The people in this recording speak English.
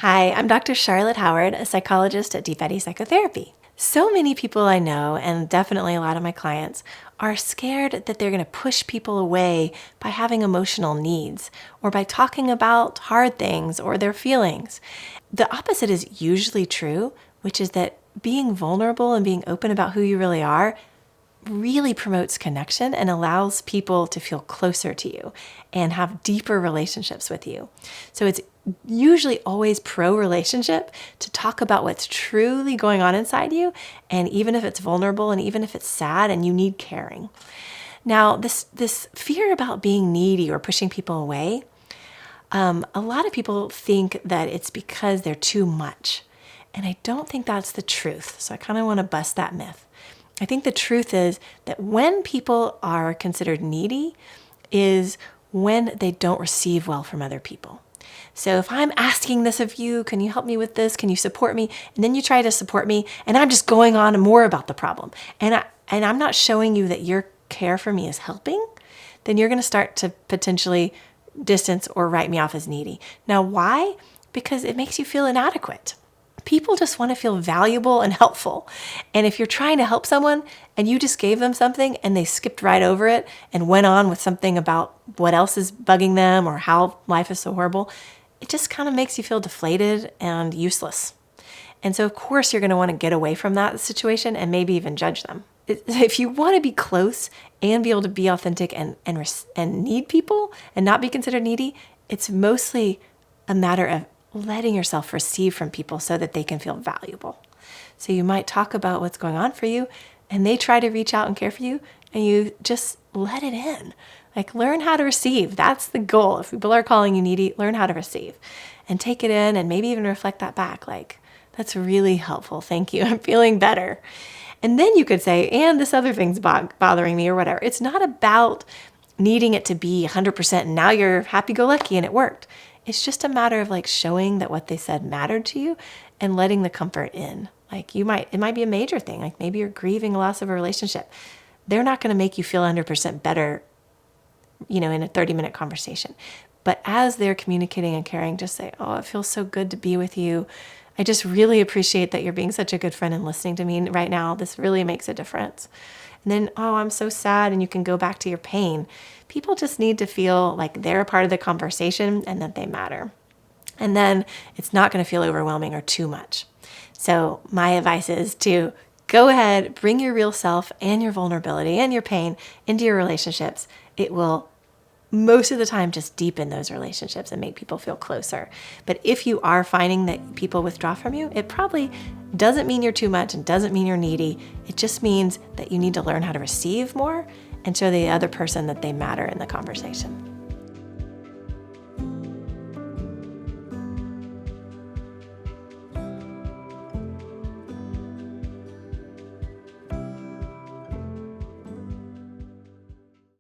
Hi, I'm Dr. Charlotte Howard, a psychologist at Deep Eddy Psychotherapy. So many people I know, and definitely a lot of my clients, are scared that they're going to push people away by having emotional needs or by talking about hard things or their feelings. The opposite is usually true, which is that being vulnerable and being open about who you really are really promotes connection and allows people to feel closer to you and have deeper relationships with you. So it's usually always pro-relationship to talk about what's truly going on inside you, and even if it's vulnerable and even if it's sad and you need caring. Now, this fear about being needy or pushing people away, a lot of people think that it's because they're too much. And I don't think that's the truth. So I kind of want to bust that myth. I think the truth is that when people are considered needy is when they don't receive well from other people. So if I'm asking this of you, can you help me with this? Can you support me? And then you try to support me and I'm just going on more about the problem. And I'm not showing you that your care for me is helping, then you're going to start to potentially distance or write me off as needy. Now, why? Because it makes you feel inadequate. People just want to feel valuable and helpful. And if you're trying to help someone and you just gave them something and they skipped right over it and went on with something about what else is bugging them or how life is so horrible, it just kind of makes you feel deflated and useless. And so, of course, you're going to want to get away from that situation and maybe even judge them. If you want to be close and be able to be authentic and need people and not be considered needy, it's mostly a matter of letting yourself receive from people so that they can feel valuable. So you might talk about what's going on for you and they try to reach out and care for you and you just let it in. Like, learn how to receive. That's the goal. If people are calling you needy, learn how to receive and take it in and maybe even reflect that back. Like, that's really helpful. Thank you. I'm feeling better. And then you could say, and this other thing's bothering me or whatever. It's not about needing it to be 100% and now you're happy-go-lucky and it worked. It's just a matter of like showing that what they said mattered to you and letting the comfort in. Like it might be a major thing. Like maybe you're grieving a loss of a relationship. They're not going to make you feel 100% better, in a 30-minute conversation. But as they're communicating and caring, just say, oh, it feels so good to be with you. I just really appreciate that you're being such a good friend and listening to me right now. This really makes a difference. And then, oh, I'm so sad, and you can go back to your pain. People just need to feel like they're a part of the conversation and that they matter. And then it's not going to feel overwhelming or too much. So my advice is to go ahead, bring your real self and your vulnerability and your pain into your relationships. It will most of the time just deepen those relationships and make people feel closer. But if you are finding that people withdraw from you, it probably doesn't mean you're too much and doesn't mean you're needy. It just means that you need to learn how to receive more and show the other person that they matter in the conversation.